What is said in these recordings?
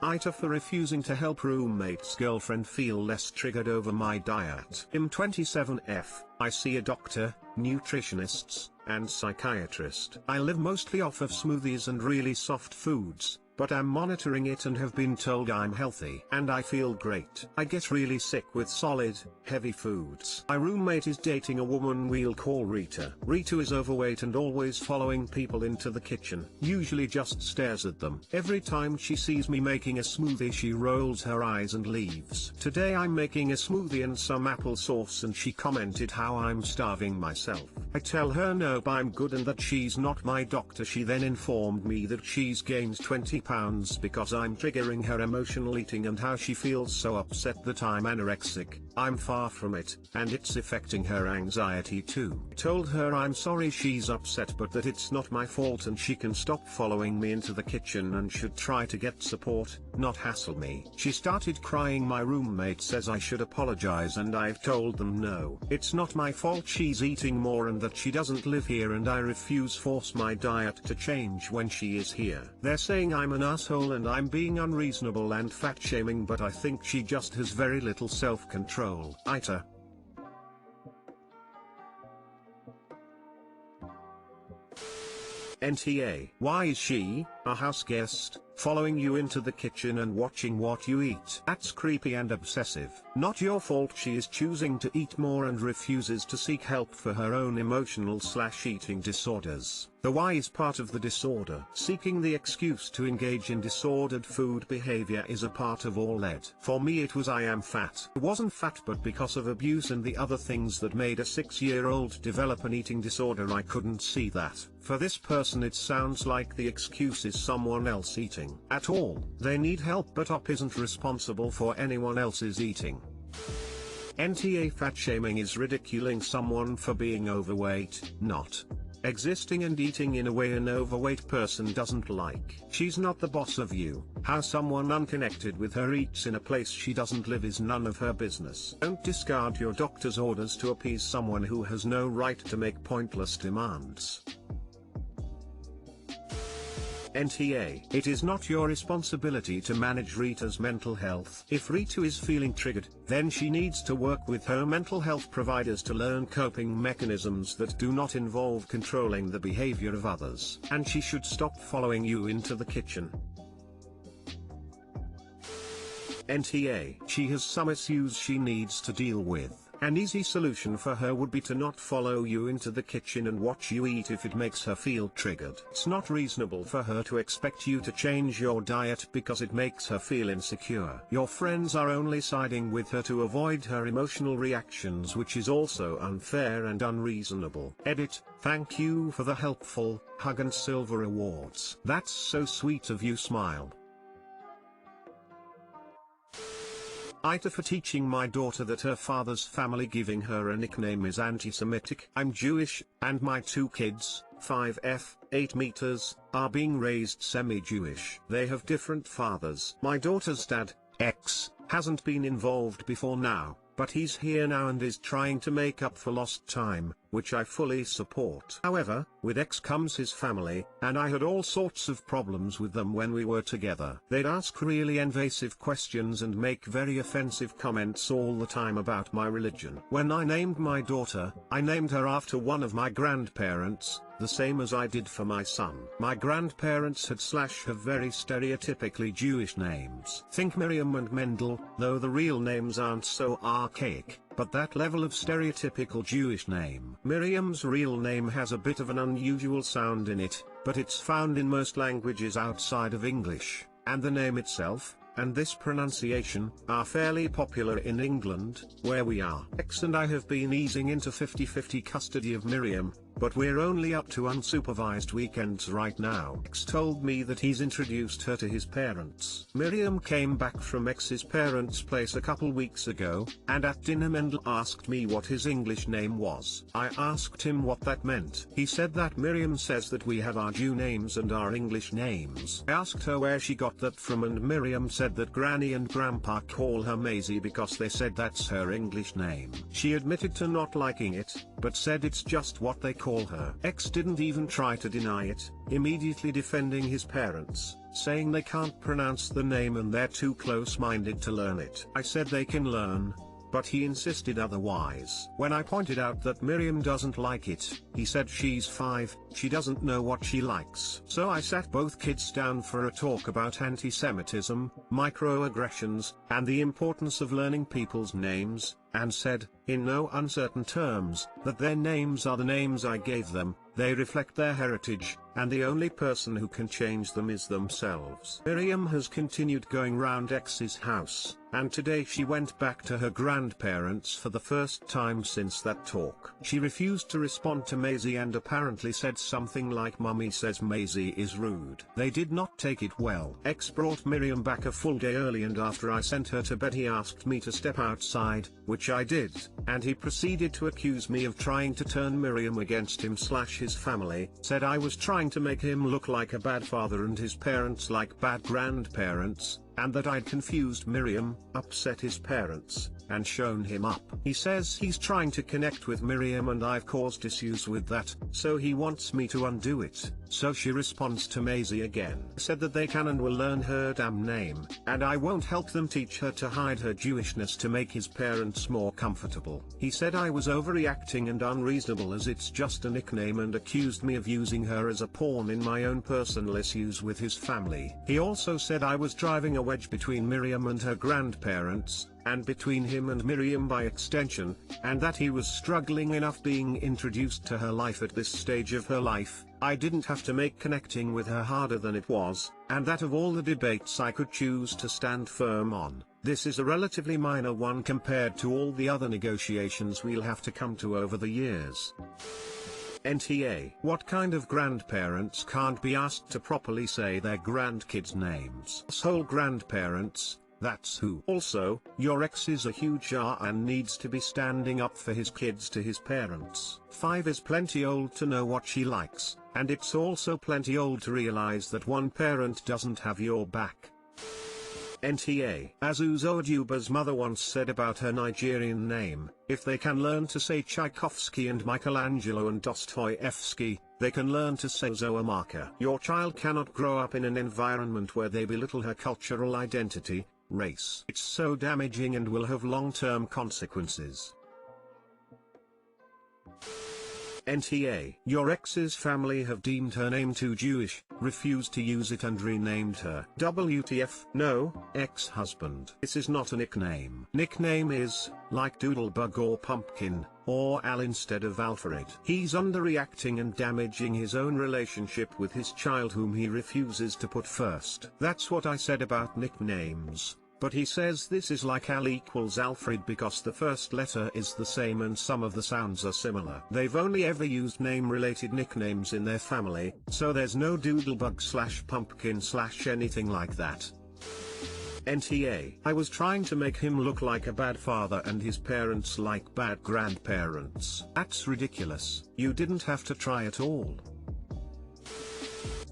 AITA for refusing to help roommate's girlfriend feel less triggered over my diet. I'm 27F, I see a doctor, nutritionists, and psychiatrist. I live mostly off of smoothies and really soft foods, but I'm monitoring it and have been told I'm healthy. And I feel great. I get really sick with solid, heavy foods. My roommate is dating a woman we'll call Rita. Rita is overweight and always following people into the kitchen, usually just stares at them. Every time she sees me making a smoothie she rolls her eyes and leaves. Today I'm making a smoothie and some applesauce and she commented how I'm starving myself. I tell her no, I'm good and that she's not my doctor. She then informed me that she's gained 20 pounds because I'm triggering her emotional eating and how she feels so upset that I'm anorexic. I'm far from it, and it's affecting her anxiety too. Told her I'm sorry she's upset but that it's not my fault and she can stop following me into the kitchen and should try to get support, not hassle me. She started crying. My roommate says I should apologize and I've told them no. It's not my fault she's eating more and that she doesn't live here and I refuse force my diet to change when she is here. They're saying I'm an asshole and I'm being unreasonable and fat shaming, but I think she just has very little self-control. AITA. NTA. Why is she, a house guest, following you into the kitchen and watching what you eat? That's creepy and obsessive. Not your fault she is choosing to eat more and refuses to seek help for her own emotional/eating disorders. The why is part of the disorder. Seeking the excuse to engage in disordered food behavior is a part of all lead. For me it was I am fat. I wasn't fat but because of abuse and the other things that made a 6-year-old develop an eating disorder I couldn't see that. For this person it sounds like the excuse is someone else eating. At all. They need help but OP isn't responsible for anyone else's eating. NTA. Fat shaming is ridiculing someone for being overweight, not existing and eating in a way an overweight person doesn't like. She's not the boss of you. How someone unconnected with her eats in a place she doesn't live is none of her business. Don't discard your doctor's orders to appease someone who has no right to make pointless demands. NTA. It is not your responsibility to manage Rita's mental health. If Rita is feeling triggered, then she needs to work with her mental health providers to learn coping mechanisms that do not involve controlling the behavior of others. And she should stop following you into the kitchen. NTA. She has some issues she needs to deal with. An easy solution for her would be to not follow you into the kitchen and watch you eat if it makes her feel triggered. It's not reasonable for her to expect you to change your diet because it makes her feel insecure. Your friends are only siding with her to avoid her emotional reactions, which is also unfair and unreasonable. Edit. Thank you for the helpful hug and silver awards. That's so sweet of you. Smile. AITA for teaching my daughter that her father's family giving her a nickname is anti-Semitic. I'm Jewish, and my 2 kids, 5F, 8 meters, are being raised semi-Jewish. They have different fathers. My daughter's dad, X, hasn't been involved before now, but he's here now and is trying to make up for lost time, which I fully support. However, with X comes his family, and I had all sorts of problems with them when we were together. They'd ask really invasive questions and make very offensive comments all the time about my religion. When I named my daughter, I named her after one of my grandparents, the same as I did for my son. My grandparents have very stereotypically Jewish names. Think Miriam and Mendel, though the real names aren't so archaic, but that level of stereotypical Jewish name. Miriam's real name has a bit of an unusual sound in it, but it's found in most languages outside of English, and the name itself, and this pronunciation, are fairly popular in England, where we are. X and I have been easing into 50-50 custody of Miriam, but we're only up to unsupervised weekends right now. X told me that he's introduced her to his parents. Miriam came back from X's parents' place a couple weeks ago, and at dinner Mendel asked me what his English name was. I asked him what that meant. He said that Miriam says that we have our Jew names and our English names. I asked her where she got that from, and Miriam said that Granny and Grandpa call her Maisie because they said that's her English name. She admitted to not liking it, but said it's just what they call her. X didn't even try to deny it, immediately defending his parents, saying they can't pronounce the name and they're too close-minded to learn it. I said they can learn, but he insisted otherwise. When I pointed out that Miriam doesn't like it, he said she's 5, she doesn't know what she likes. So I sat both kids down for a talk about anti-Semitism, microaggressions, and the importance of learning people's names, and said, in no uncertain terms, that their names are the names I gave them, they reflect their heritage, and the only person who can change them is themselves. Miriam has continued going round X's house, and today she went back to her grandparents for the first time since that talk. She refused to respond to Maisie and apparently said something like Mummy says Maisie is rude. They did not take it well. X brought Miriam back a full day early, and after I sent her to bed he asked me to step outside, which I did, and he proceeded to accuse me of trying to turn Miriam against him / his family, said I was trying to make him look like a bad father and his parents like bad grandparents, and that I'd confused Miriam, upset his parents, and shown him up. He says he's trying to connect with Miriam and I've caused issues with that, so he wants me to undo it. So she responds to Maisie again. Said that they can and will learn her damn name, and I won't help them teach her to hide her Jewishness to make his parents more comfortable. He said I was overreacting and unreasonable as it's just a nickname, and accused me of using her as a pawn in my own personal issues with his family. He also said I was driving a wedge between Miriam and her grandparents, and between him and Miriam by extension, and that he was struggling enough being introduced to her life at this stage of her life. I didn't have to make connecting with her harder than it was, and that of all the debates I could choose to stand firm on, this is a relatively minor one compared to all the other negotiations we'll have to come to over the years. NTA. What kind of grandparents can't be asked to properly say their grandkids' names? Whole grandparents, that's who. Also, your ex is a huge and needs to be standing up for his kids to his parents. 5 is plenty old to know what she likes, and it's also plenty old to realize that one parent doesn't have your back. NTA. As Uzojuba's mother once said about her Nigerian name, if they can learn to say Tchaikovsky and Michelangelo and Dostoevsky, they can learn to say Zoamaka. Your child cannot grow up in an environment where they belittle her cultural identity, race. It's so damaging and will have long-term consequences. NTA. Your ex's family have deemed her name too Jewish, refused to use it and renamed her. WTF? No, ex-husband. This is not a nickname. Nickname is, like Doodlebug or Pumpkin, or Al instead of Alfred. He's underreacting and damaging his own relationship with his child whom he refuses to put first. That's what I said about nicknames. But he says this is like Al equals Alfred because the first letter is the same and some of the sounds are similar. They've only ever used name-related nicknames in their family, so there's no Doodlebug / Pumpkin / anything like that. NTA. I was trying to make him look like a bad father and his parents like bad grandparents. That's ridiculous. You didn't have to try at all.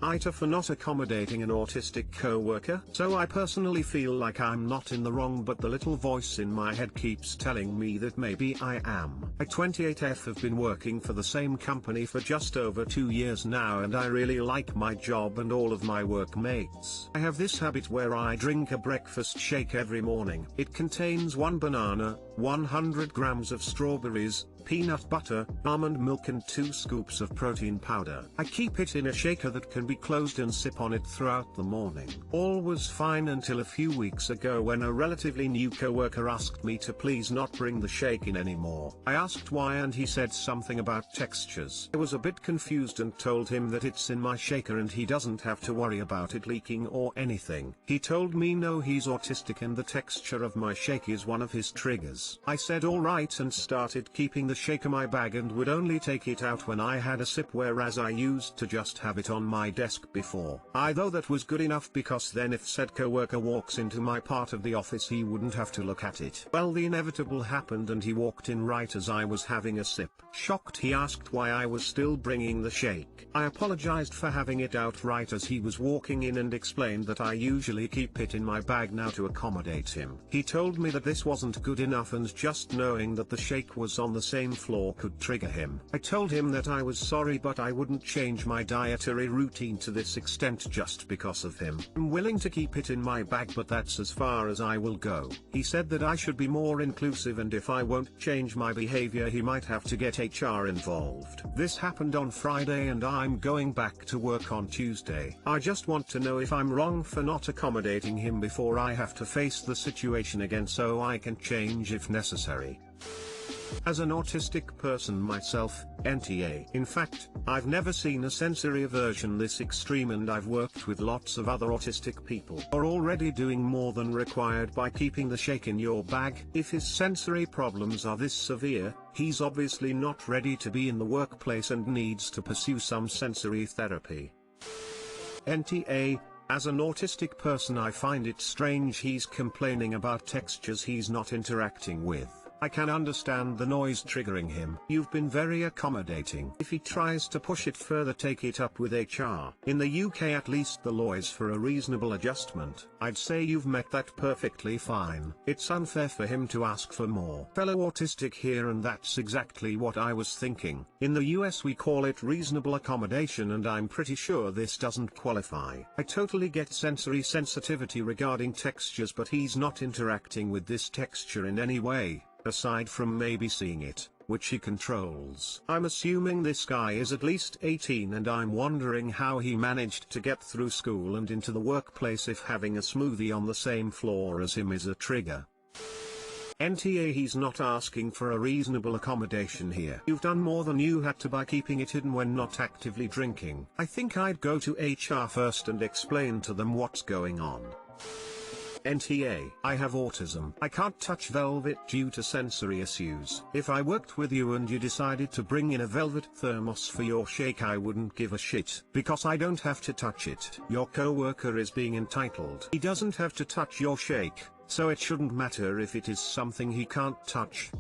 AITA for not accommodating an autistic co-worker. So I personally feel like I'm not in the wrong, but the little voice in my head keeps telling me that maybe I am. I 28F have been working for the same company for just over 2 years now, and I really like my job and all of my workmates. I have this habit where I drink a breakfast shake every morning. It contains 1 banana, 100 grams of strawberries, peanut butter, almond milk and 2 scoops of protein powder. I keep it in a shaker that can be closed and sip on it throughout the morning. All was fine until a few weeks ago when a relatively new coworker asked me to please not bring the shake in anymore. I asked why and he said something about textures. I was a bit confused and told him that it's in my shaker and he doesn't have to worry about it leaking or anything. He told me no, he's autistic and the texture of my shake is one of his triggers. I said alright and started keeping the shake in my bag and would only take it out when I had a sip, whereas I used to just have it on my desk before. I thought that was good enough because then if said coworker walks into my part of the office he wouldn't have to look at it. Well, the inevitable happened and he walked in right as I was having a sip. Shocked, he asked why I was still bringing the shake. I apologized for having it out right as he was walking in and explained that I usually keep it in my bag now to accommodate him. He told me that this wasn't good enough and just knowing that the shake was on the same same flaw could trigger him. I told him that I was sorry, but I wouldn't change my dietary routine to this extent just because of him. I'm willing to keep it in my bag, but that's as far as I will go. He said that I should be more inclusive, and if I won't change my behavior he might have to get HR involved. This happened on Friday and I'm going back to work on Tuesday. I just want to know if I'm wrong for not accommodating him before I have to face the situation again, so I can change if necessary. As an autistic person myself, NTA. In fact, I've never seen a sensory aversion this extreme, and I've worked with lots of other autistic people who are already doing more than required by keeping the shake in your bag. If his sensory problems are this severe, he's obviously not ready to be in the workplace and needs to pursue some sensory therapy. NTA. As an autistic person, I find it strange he's complaining about textures he's not interacting with. I can understand the noise triggering him. You've been very accommodating. If he tries to push it further, take it up with HR. In the UK at least the law is for a reasonable adjustment. I'd say you've met that perfectly fine. It's unfair for him to ask for more. Fellow autistic here, and that's exactly what I was thinking. In the US we call it reasonable accommodation, and I'm pretty sure this doesn't qualify. I totally get sensory sensitivity regarding textures, but he's not interacting with this texture in any way, aside from maybe seeing it, which he controls. I'm assuming this guy is at least 18, and I'm wondering how he managed to get through school and into the workplace if having a smoothie on the same floor as him is a trigger. NTA. He's not asking for a reasonable accommodation here. You've done more than you had to by keeping it hidden when not actively drinking. I think I'd go to HR first and explain to them what's going on. NTA. I have autism. I can't touch velvet due to sensory issues. If I worked with you and you decided to bring in a velvet thermos for your shake, I wouldn't give a shit, because I don't have to touch it. Your coworker is being entitled. He doesn't have to touch your shake, so it shouldn't matter if it is something he can't touch.